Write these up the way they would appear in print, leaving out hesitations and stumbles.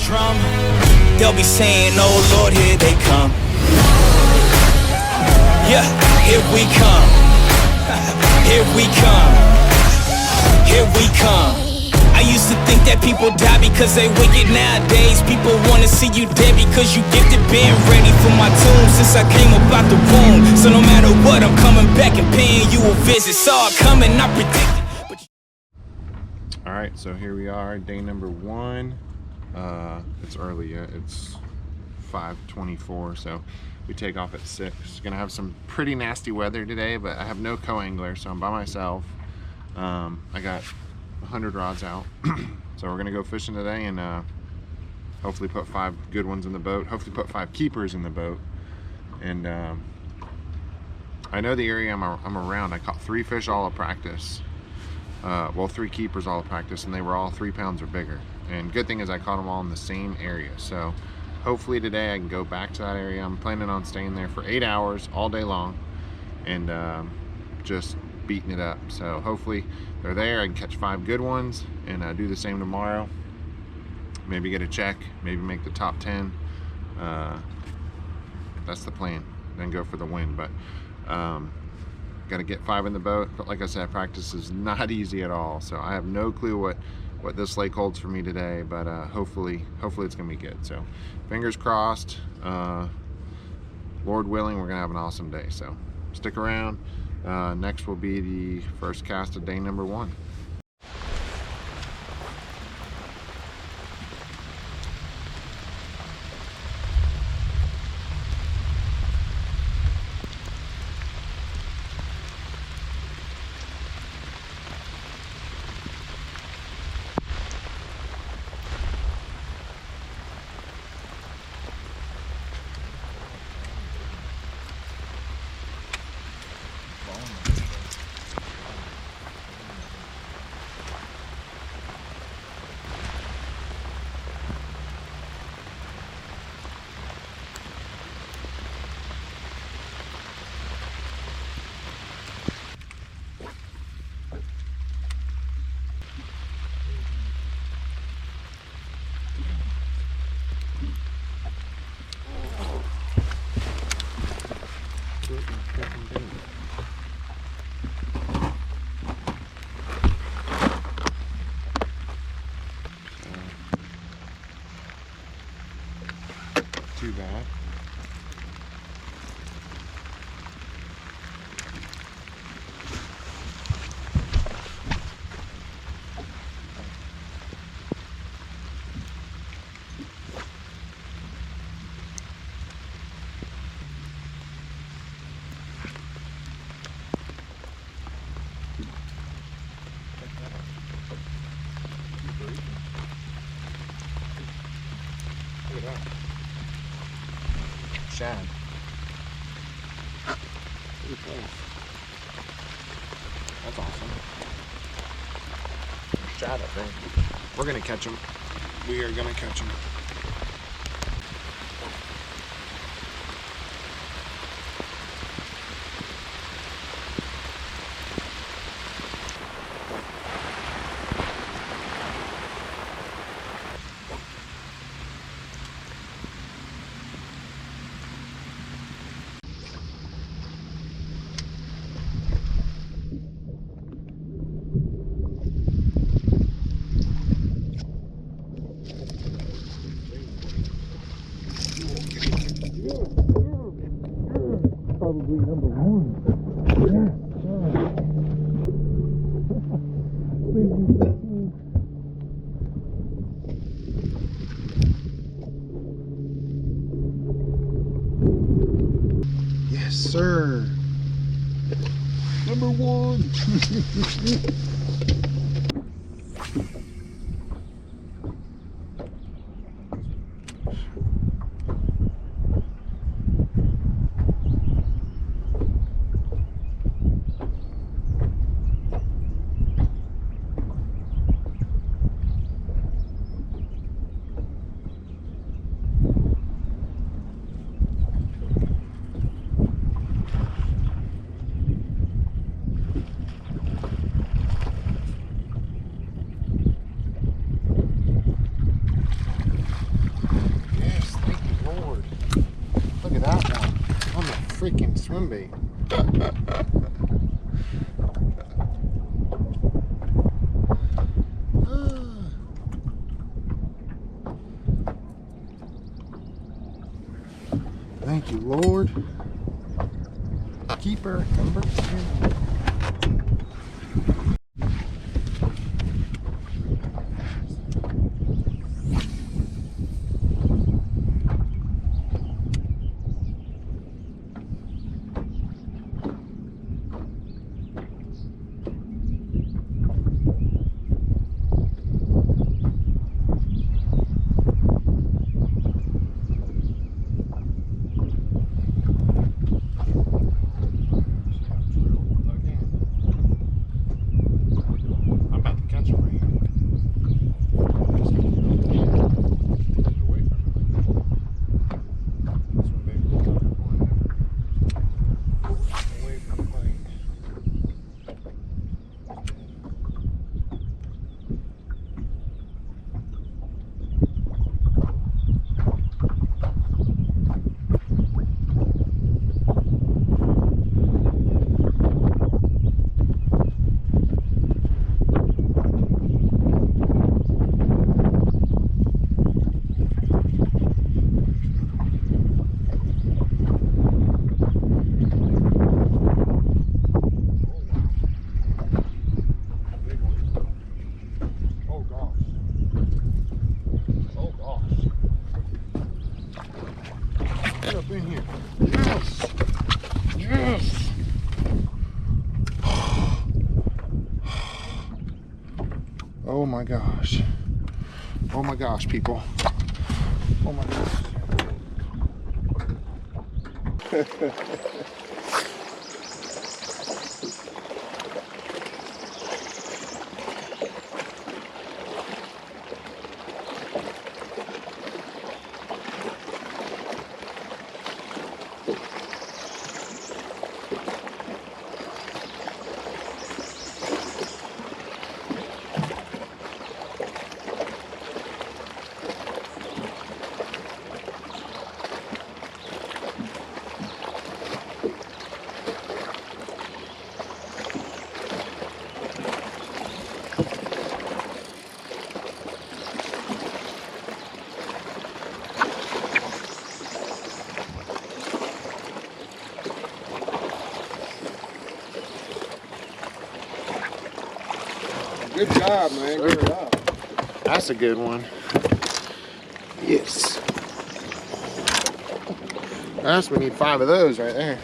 drum, they'll be saying, oh Lord, here they come. Yeah, here we come. Here we come. Here we come. I used to think that people die because they wicked. Nowadays people wanna see you dead because you gifted. Been ready for my tomb since I came up out the womb. So no matter what, I'm coming back and paying you a visit. Saw it coming, I predicted. Alright, so here we are, day number 1. It's early yet, it's 5:24, so we take off at 6. Gonna have some pretty nasty weather today, but I have no co-angler, so I'm by myself. I got 100 rods out. So we're gonna go fishing today and hopefully put 5 good ones in the boat, hopefully put 5 keepers in the boat. And I know the area I'm around. I caught 3 fish all at practice, well, 3 keepers all at practice, and they were all 3 pounds or bigger. And good thing is I caught them all in the same area, so hopefully today I can go back to that area. I'm planning on staying there for 8 hours all day long and just beating it up. So hopefully they're there, I can catch 5 good ones and do the same tomorrow. Maybe get a check, maybe make the top 10. That's the plan, then go for the win. But got to get 5 in the boat. But like I said, practice is not easy at all, so I have no clue what this lake holds for me today, but hopefully it's gonna be good. So fingers crossed. Lord willing, we're gonna have an awesome day, so stick around. Next will be the first cast of day number 1. Too bad. Look at that. Shad. Pretty close. That's awesome. Shad, I think. We're gonna catch him. We are gonna catch him. Probably number 1. Yes, sir. Number 1. freaking swim bait. Thank you, Lord. Keeper, come back here. Oh my gosh. Oh my gosh, people. Oh my gosh. Good job, man. Good job. That's a good one. Yes. We need 5 of those right there.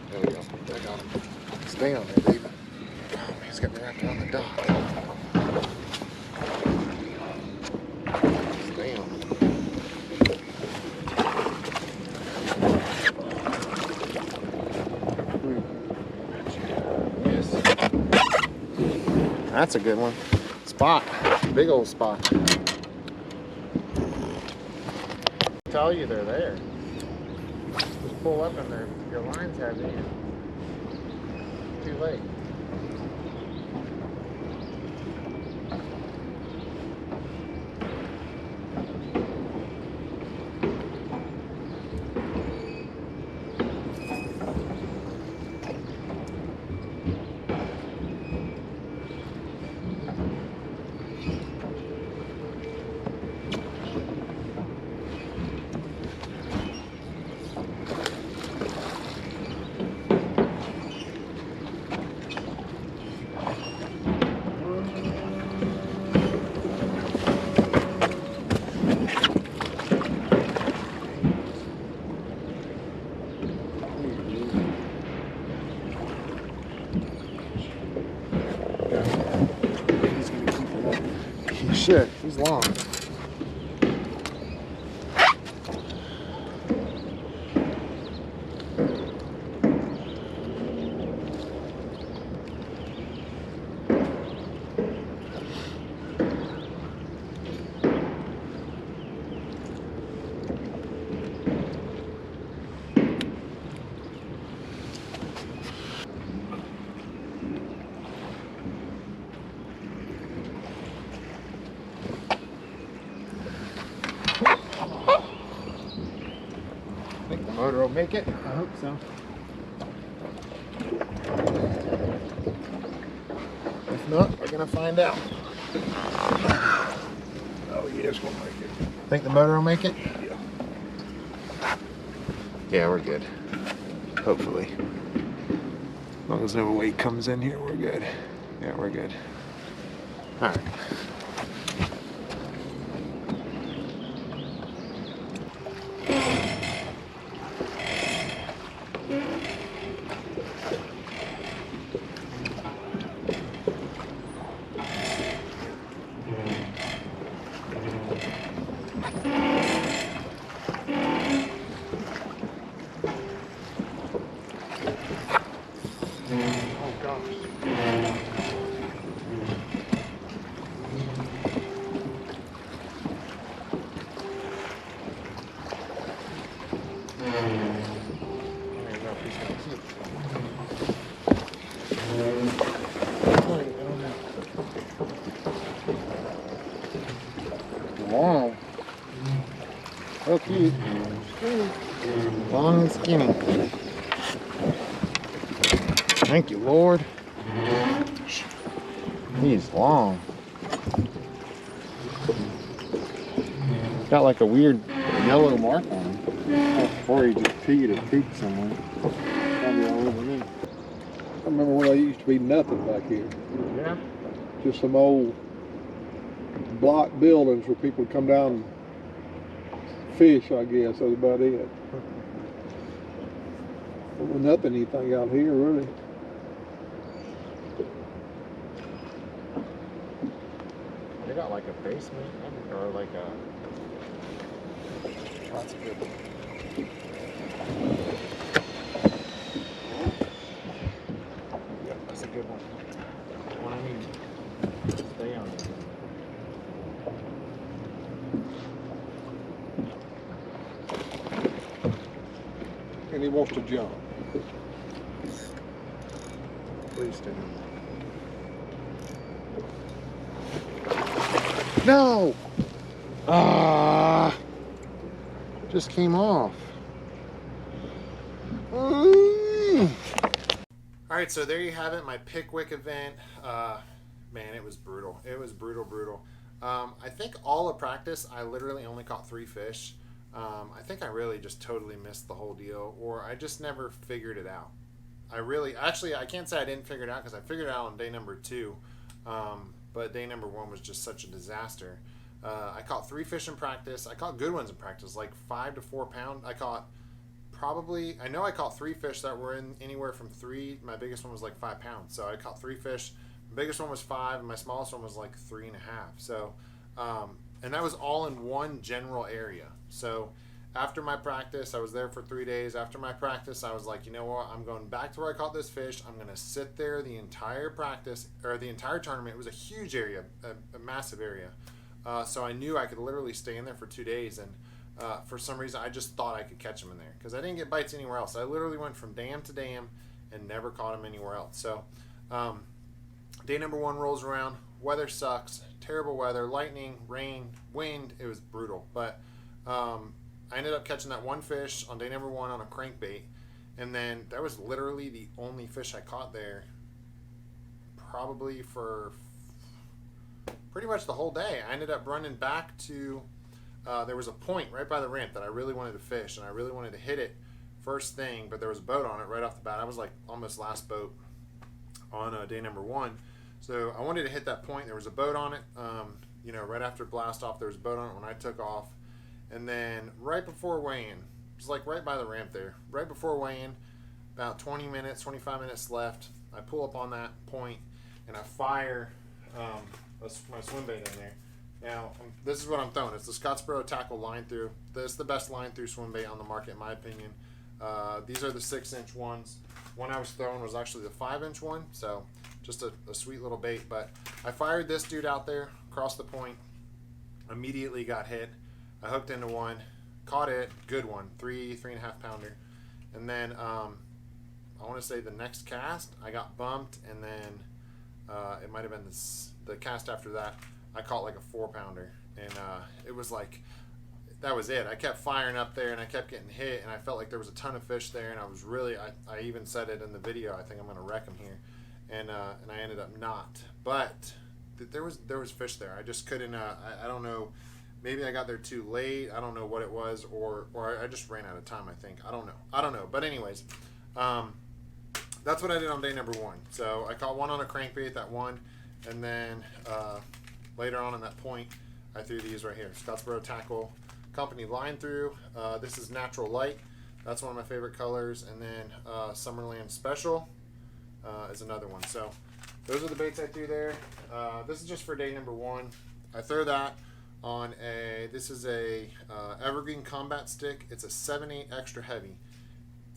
There we go. I got him. Stay on there, baby. He's got me wrapped around the dock. Stay on. Yes. That's a good one. Spot. Big old spot. I tell you they're there. Just pull up and your line's heavy. Too late. Shit, he's long. Motor will make it. I hope so. If not, we're gonna find out. Oh, yeah, it's gonna make it. Think the motor will make it? Yeah, we're good. Hopefully. As long as no weight comes in here, we're good. Yeah, we're good. All right. Oh, gosh. Long. So cute. Long and skinny. Thank you, Lord. He's long. Got like a weird yellow mark on him. Or he just peed or pooped somewhere. Probably all over me. I remember when there used to be nothing back here. Yeah. Just some old block buildings where people would come down and fish, I guess. That's about it. There was nothing anything out here, really. They got like a basement or like a. That's a good one. Yep, that's a good one. One I need to stay on. And he wants to jump. Please do. No! Ah! Just came off. Alright, so there you have it, my Pickwick event. Man, it was brutal. It was brutal. I think all of practice, I literally only caught 3 fish. I think I really just totally missed the whole deal, or I just never figured it out. I can't say I didn't figure it out because I figured it out on day number 2. But day number 1 was just such a disaster. I caught 3 fish in practice. I caught good ones in practice, like 5 to 4 pound. I caught 3 fish that were in anywhere from 3. My biggest one was like 5 pounds. So I caught 3 fish. My biggest one was 5, and my smallest one was like 3.5. So, and that was all in one general area. So after my practice, I was there for 3 days. After my practice, I was like, you know what? I'm going back to where I caught this fish. I'm going to sit there the entire practice, or the entire tournament. It was a huge area, a massive area. So I knew I could literally stay in there for 2 days. And for some reason, I just thought I could catch them in there because I didn't get bites anywhere else. I literally went from dam to dam and never caught them anywhere else. So day number 1 rolls around. Weather sucks. Terrible weather. Lightning, rain, wind. It was brutal. But I ended up catching that 1 fish on day number 1 on a crankbait. And then that was literally the only fish I caught there probably for pretty much the whole day. I ended up running back to, there was a point right by the ramp that I really wanted to fish, and I really wanted to hit it first thing, but there was a boat on it right off the bat. I was like almost last boat on day number 1. So I wanted to hit that point. There was a boat on it. Right after blast off, there was a boat on it when I took off. And then right before weigh-in, it was like right by the ramp there, right before weigh-in, about 20 minutes, 25 minutes left, I pull up on that point and I fire my swim bait in there. Now, this is what I'm throwing. It's the Scottsboro Tackle line through. This is the best line through swim bait on the market, in my opinion. These are the 6-inch ones. One I was throwing was actually the 5-inch one, so just a sweet little bait. But I fired this dude out there across the point, immediately got hit. I hooked into one, caught it, good one, 3.5 pounder. And then I want to say the next cast, I got bumped, and then it might have been the cast after that, I caught like a 4 pounder. And it was like, that was it. I kept firing up there and I kept getting hit, and I felt like there was a ton of fish there, and I was really, I even said it in the video, I think I'm gonna wreck them here, and I ended up not, but there was fish there. I just couldn't, I don't know, maybe I got there too late, I don't know what it was, or I just ran out of time, I think. I don't know, but anyways, that's what I did on day number 1. So I caught one on a crankbait, that one, and then later on in that point, I threw these right here, Scottsboro Tackle Company line through. This is Natural Light. That's one of my favorite colors. And then Summerland Special is another one. So those are the baits I threw there. This is just for day number 1. I throw that on this is a Evergreen Combat Stick. It's a 7/8 extra heavy.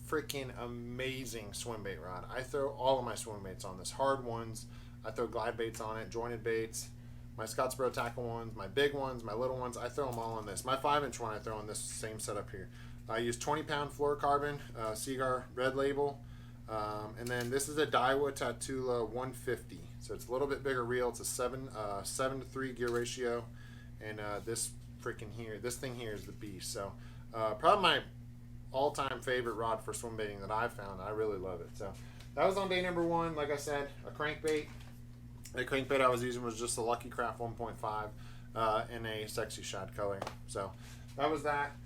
Freaking amazing swim bait rod. I throw all of my swim baits on this. Hard ones. I throw glide baits on it, jointed baits. My Scottsboro Tackle ones, my big ones, my little ones, I throw them all on this. My 5-inch one I throw on this same setup here. I use 20-pound fluorocarbon, Seagar Red Label. And then this is a Daiwa Tatula 150. So it's a little bit bigger reel. It's a 7 to 3 gear ratio. And this thing here is the beast. So probably my all-time favorite rod for swim baiting that I've found. I really love it. So that was on day number 1. Like I said, a crankbait. The crankbait I was using was just a Lucky Craft 1.5 in a Sexy Shad color. So that was that.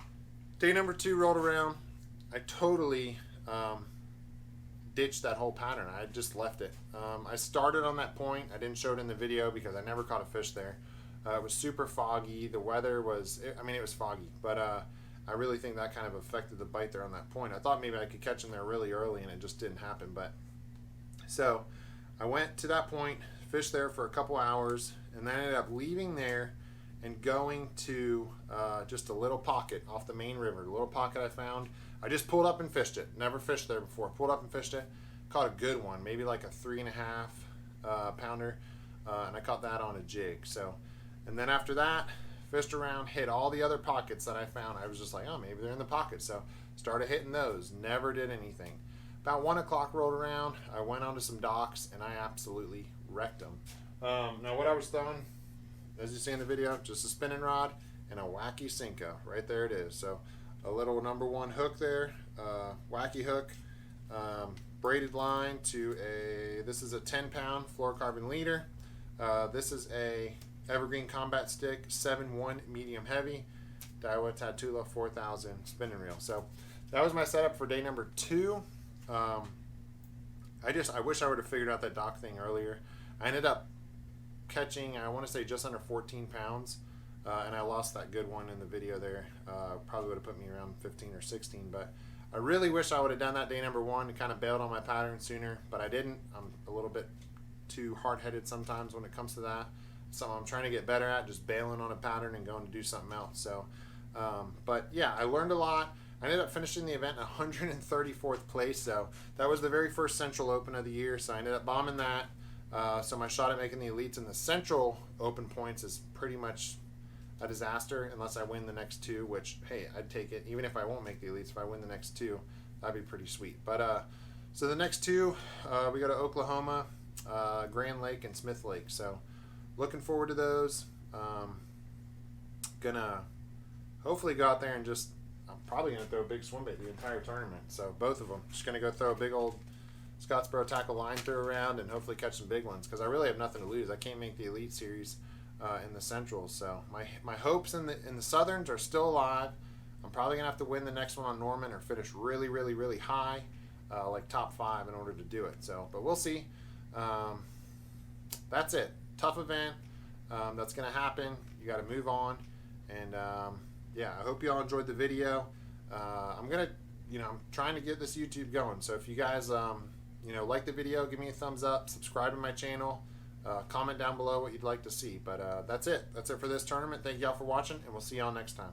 Day number 2 rolled around. I totally ditched that whole pattern. I just left it. I started on that point. I didn't show it in the video because I never caught a fish there. It was super foggy. The weather was, it was foggy, but I really think that kind of affected the bite there on that point. I thought maybe I could catch them there really early, and it just didn't happen. But so I went to that point, fished there for a couple hours, and then I ended up leaving there and going to just a little pocket off the main river. A little pocket I found. I just pulled up and fished it. Never fished there before. Pulled up and fished it. Caught a good one, maybe like a 3.5 pounder, and I caught that on a jig. So, and then after that, fished around, hit all the other pockets that I found. I was just like, oh, maybe they're in the pocket. So started hitting those. Never did anything. About 1 o'clock rolled around. I went onto some docks, and I absolutely wrecked them. Now what I was throwing, as you see in the video, just a spinning rod and a wacky Senko. Right there it is. So a little number 1 hook there, wacky hook, braided line to this is a 10-pound fluorocarbon leader. This is a Evergreen Combat Stick 7/1 medium heavy, Daiwa Tatula 4000 spinning reel. So that was my setup for day number 2. I wish I would have figured out that dock thing earlier. I ended up catching, I want to say, just under 14 pounds, and I lost that good one in the video there. Probably would have put me around 15 or 16, but I really wish I would have done that day number 1 and kind of bailed on my pattern sooner, but I didn't. I'm a little bit too hard-headed sometimes when it comes to that. Something I'm trying to get better at, just bailing on a pattern and going to do something else. So, but yeah, I learned a lot. I ended up finishing the event in 134th place, so that was the very first Central Open of the year, so I ended up bombing that. So my shot at making the elites in the Central Open points is pretty much a disaster unless I win the next 2, which, hey, I'd take it. Even if I won't make the elites, if I win the next 2, that'd be pretty sweet. But so the next 2, we go to Oklahoma, Grand Lake, and Smith Lake. So looking forward to those. Gonna hopefully go out there and just, I'm probably gonna throw a big swim bait the entire tournament. So both of them. Just gonna go throw a big old Scottsboro Tackle line through around and hopefully catch some big ones, because I really have nothing to lose. I can't make the Elite Series in the Centrals, so my hopes in the Southerns are still alive. I'm probably gonna have to win the next one on Norman or finish really, really, really high, like top 5 in order to do it. So, but we'll see. That's it. Tough event. That's gonna happen. You got to move on, and yeah, I hope you all enjoyed the video. I'm trying to get this YouTube going. So if you guys like the video, give me a thumbs up, subscribe to my channel, comment down below what you'd like to see. But that's it for this tournament. Thank y'all for watching, and we'll see y'all next time.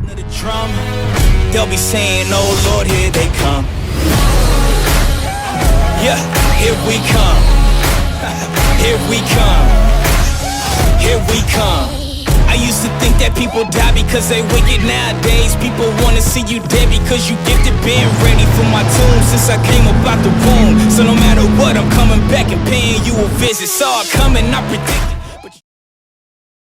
The drum, they'll be saying, oh Lord, here they come. Yeah, here we come. Here we come. Here we come. I used to think that people die because they wicked. Nowadays people wanna see you dead because you gifted. Been ready for my tomb since I came up out the womb. So no matter what, I'm coming back and paying you a visit. Saw it coming, I predicted.